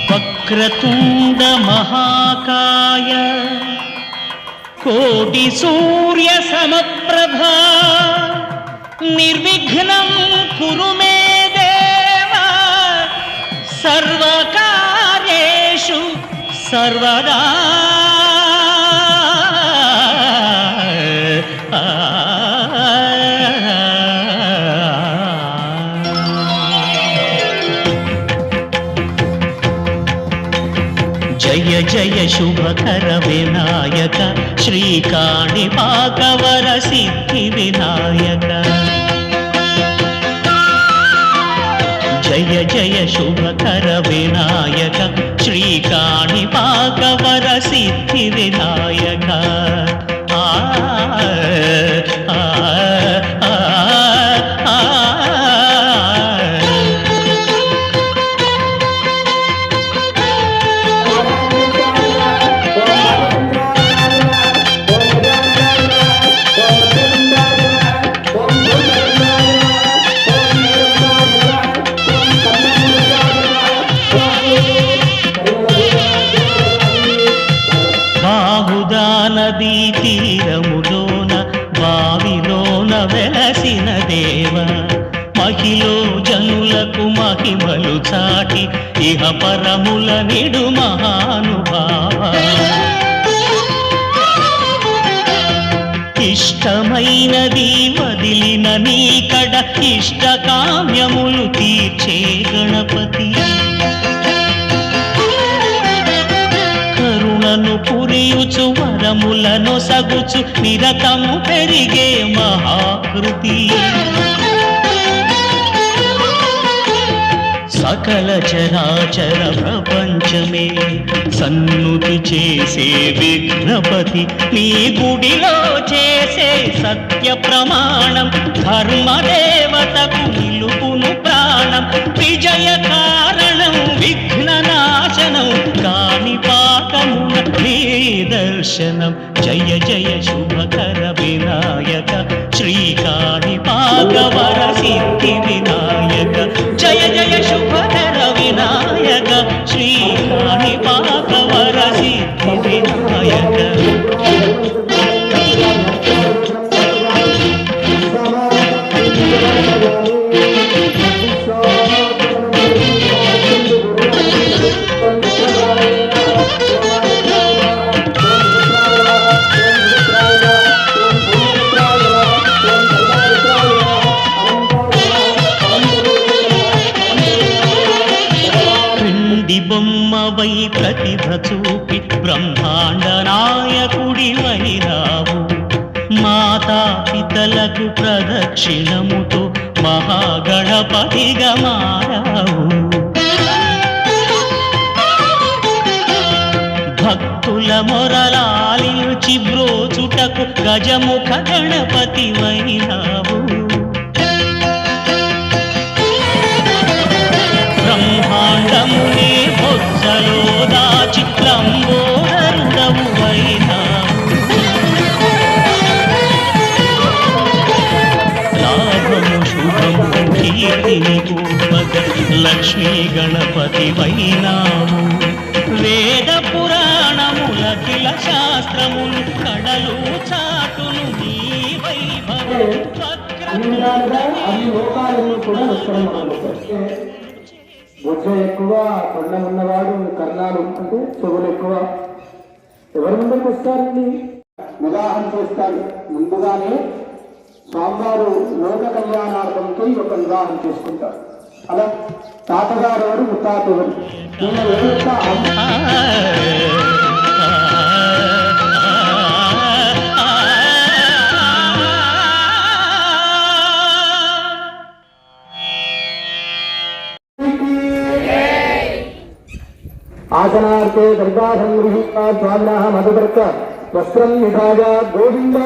వక్రతుండ మహాకాయ కోటి సూర్య సమప్రభా నిర్విఘ్నం కురు మే దేవ సర్వకార్యేషు సర్వదా జయ జయ శుభకర వినాయక శ్రీకాణిపాకవర సిద్ధి వినాయక జయ జయ శుభకర వినాయక శ్రీకాణిపాకవర సిద్ధి వినాయక నదీ తీరములోన బావిలోన వెలసిన దేవ మహిలో జనులకు మహిమలు చాటి ఇహ పరముల నిడు మహానుభావ ఇష్టమైనది కదిలిన నీకడ ఇష్ట కామ్యములు తీర్చే గణపతి కరుణను పురియుచు వరములను సగుచు నిరతము పెరిగే మహాకృతి సకల చరాచర ప్రపంచమే సన్నుతి చేసే విఘ్నపతి నీ గుడిలో చేసే సత్య ప్రమాణం ధర్మదేవతకు నిలుపును ప్రాణం విజయ కారణం విఘ్న నాశనం కాని పాకమున నీ దర్శనం జయ జయ శుభకర వినాయక శ్రీకాణి పాకవర సిద్ధి వినాయక జయ జయ శుభకర వినాయక శ్రీకాణి పాకవర సిద్ధి వినాయక బొమ్మవై ప్రతిభ చూపి బ్రహ్మాండ నాయకుడి వైరావు మాతా పితలకు ప్రదక్షిణముతో మహాగణపతిగా మారావు భక్తుల మొరలాలించి బ్రోచుటకు గజముఖ గణపతి వైరావు బ్రహ్మాండమునే బొజ్జలో దాచి లంబోదరుడవు వైనావు లాభము శుభము కీర్తిని పూర్వక లక్ష్మీ గణపతి వైనావు వేద పురాణములకిల శాస్త్రములు కడలు చాటును నీ వైభవం బుద్ధ ఎక్కువ కొండ ఉన్నవాడు కర్ణాలు అంటే చెవులు ఎక్కువ ఎవరి ముందుకు వస్తారండి వివాహం చేస్తారు ముందుగానే స్వామివారు లోక కళ్యాణార్థంతో ఒక వివాహం చేసుకుంటారు అలా తాతగారు ఎవరు ముత్తాత ఎవరు आसनार्थे दर्गासंगृहीता स्वामिनः मधुपर्क वस्त्रं निधाय गोविन्द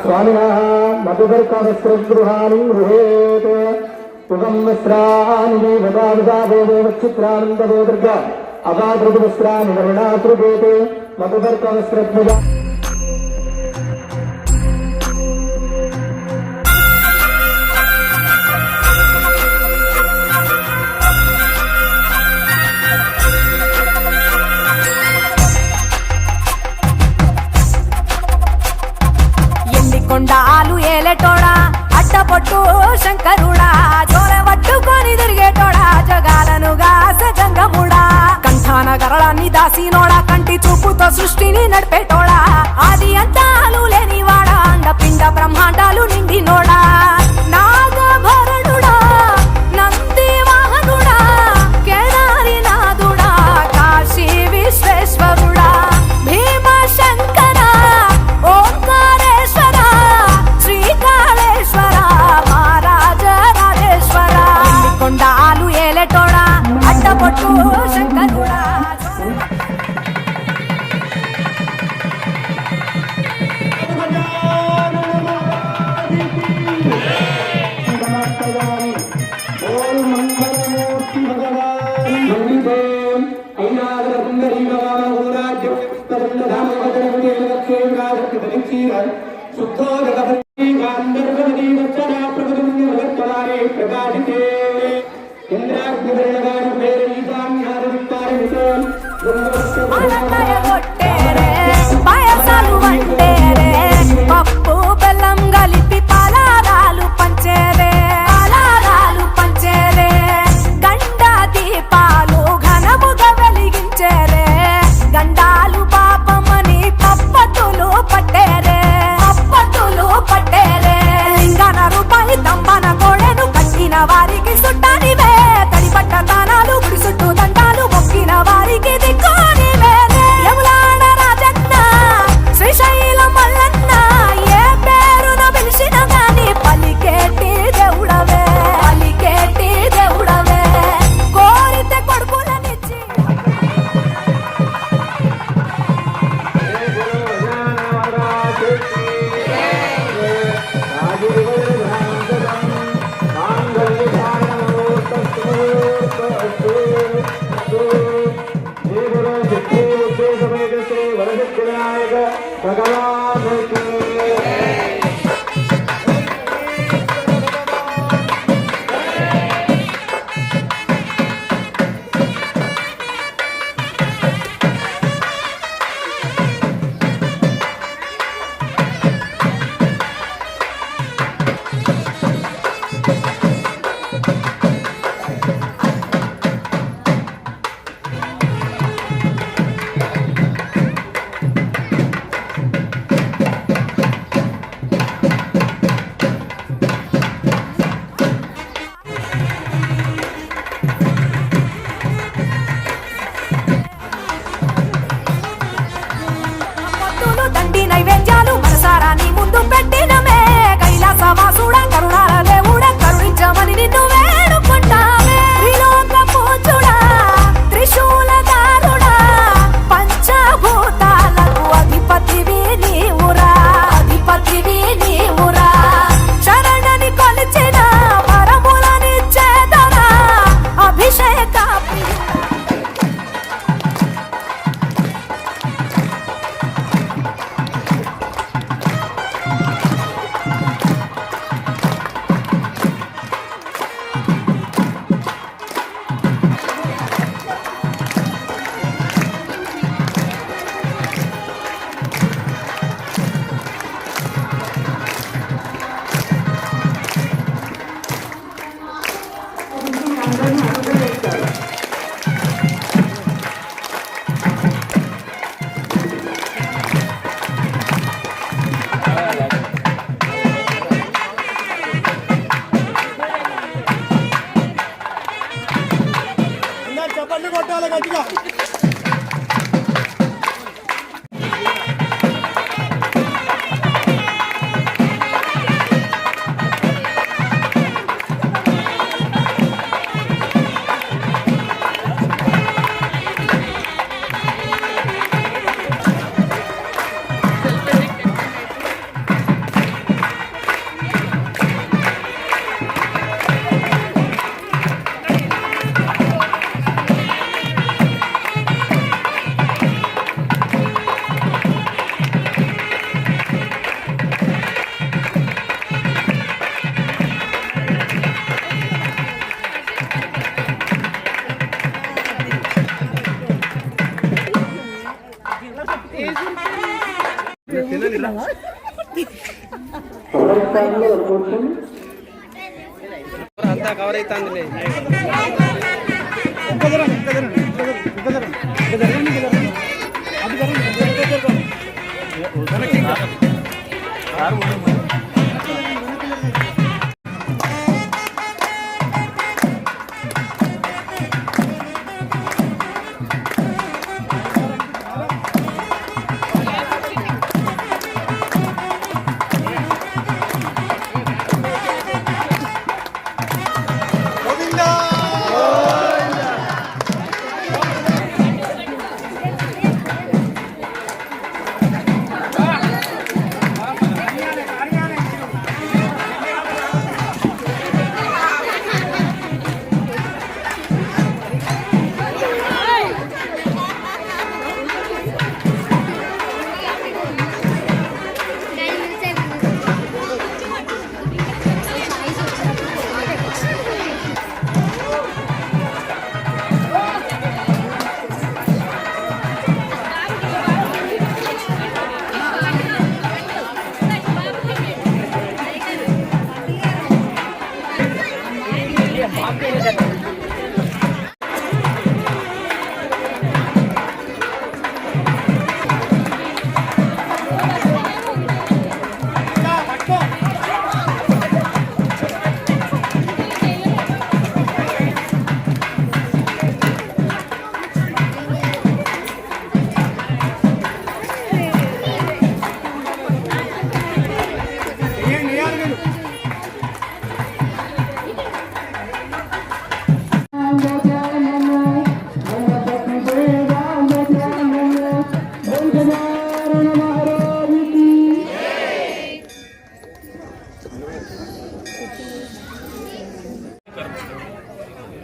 स्वामिनः मधुपर्क वस्त्रगृहाणि गृहेत् युगं वस्त्राणि देवता देवचित्रानन्दो दुर्ग अगाधृतवस्त्राणि वर्णाकृतेत् मधुपर्क वस्त्रध्वज కొండాలు ఏలేటోడా అట్టపొట్టు శంకరుడా జోల పట్టుకొని తిరిగేటోడా జగాలను గాస జంగముడా కంఠాన గరళాన్ని దాసినోడా కంటి చూపుతో సృష్టిని నడిపేటోడా ఆది అంతాలు లేనివాడా అండ పిండ బ్రహ్మాండాలు నిండినోడా నాగభరణుడా నంది వాహనుడా కేదారి నాథుడా కాశీ విశ్వేశ్వరుడా భీమ శంకర ఓంకారేశ్వర శ్రీకాళేశ్వర మహారాజ రాజేశ్వర కొండాలు ఏలేటోడా అడ్డపొట్టు శంకరుడా పాయసాలు వంటేరే పప్పు బెల్లం కలిపి పలారాలు పంచేరే గండ దీపాలు ఘనముగా వెలిగించేరే గండాలు పాపమని పప్పతులు పట్టేరే కొట్టాలి గట్టిగా. అంతా కవర్ అవుతుంది.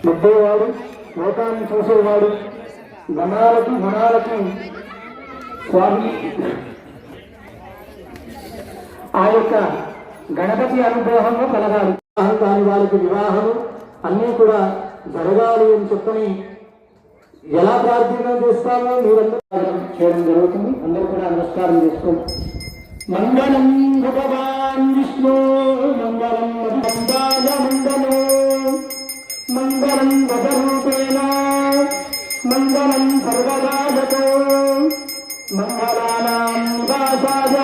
ముద్దేవాడు, లోకాన్ని చూసేవాడు, గుణాలకి స్వామి ఆ యొక్క గణపతి అనుగ్రహంలో కలగాలి. వివాహం కాని వాళ్ళకి వివాహం అన్నీ కూడా జరగాలి అని చెప్పని ఎలా ప్రార్థన చేస్తామో మీరందరూ చేయడం జరుగుతుంది. అందరూ కూడా నమస్కారం చేసుకోండి. మంగళం భగవాన్ విష్ణు మంగళం మధుమందాయ మంగళం మంగళం వదరూపేణ మంగళం సర్వదాయతో మంగళానాం నివాసాయ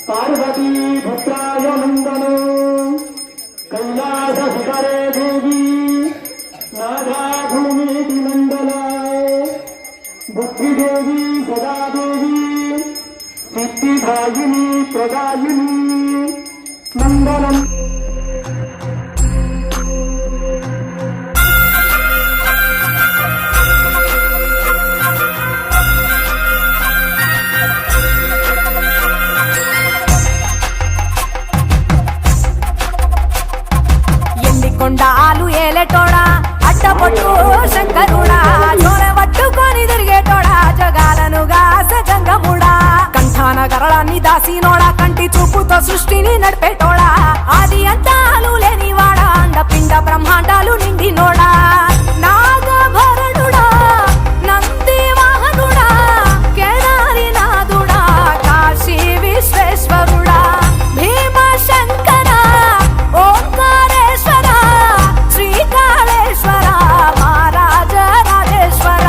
పార్వతీ పుత్రాయ మంగళం కైలాస శిఖరే దేవి నాగాభూమికి మంగళాయ బుద్ధిదేవి సదాదేవి సిద్ధిదాయిని ప్రదాయిని మంగళం. కొండాలు ఏలేటోడా అడ్డపొట్టు శంకరుడా చోర పట్టుకొని తిరిగేటోడా జగాలను గాస గంగముడా కంఠాన గరళాన్ని దాసినోడా కంటి చూపుతో సృష్టిని నడిపేటోడా ఆది అంతాలు లేనివాడా అండపిండ బ్రహ్మాండాలు నిండినోడా నాగభరణుడా నంది వాహనుడా కేదారి నాథుడా కాశీ విశ్వేశ్వరుడా భీమ శంకర ఓంకారేశ్వర శ్రీకాళేశ్వర మహారాజ రాజేశ్వర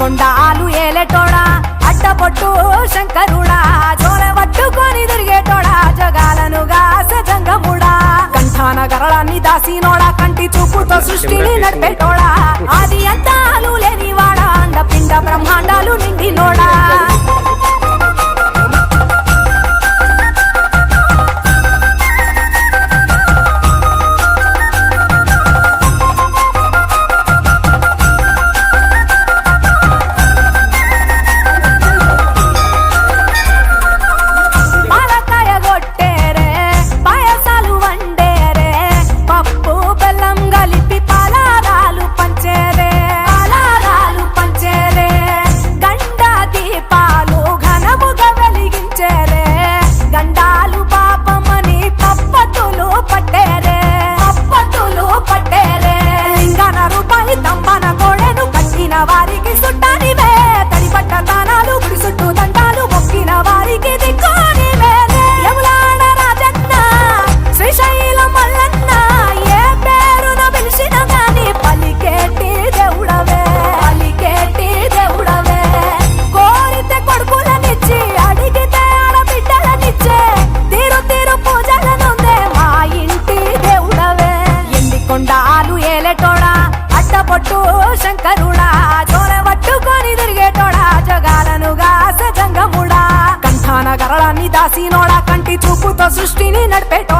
కొండాలు ఏలేటోడా అడ్డపొట్టు శంకరుడా చోర పట్టుకొని తిరిగేటోడా జగాలను గాస జంగముడా కంఠాన దాసినోడా కంటి చూపుతో సృష్టిని నడిపేటోడా ఆది అంతాలు లేనివాడా అండపిండ బ్రహ్మాండాలు నిండినోడా వారికి సుట్టానివే తడిపట్ట తానాలు గుడి చుట్టూ దండాలు మొక్కిన వారికి దిక్కునివే యములాడ రాజన్న శ్రీశైలం మల్లన్న ఏ పేరున పిలిచిన గాని పలికేటి దేవుడవే కోరితే కొడుకులనిచ్చి అడిగితే ఆడబిడ్డలనిచ్చే తీరు తీరు పూజలనుందే మా ఇంటి దేవుడవే ఎండికొండాలు ఏలేటోడా అడ్డపొట్టు శంకరుడా పట్టుకొని తిరిగేటోడా జగాలను గాస జంగముడా కంఠాన గరళాన్ని దాసినోడా కంటి చూపుతో సృష్టిని నడిపేటోడా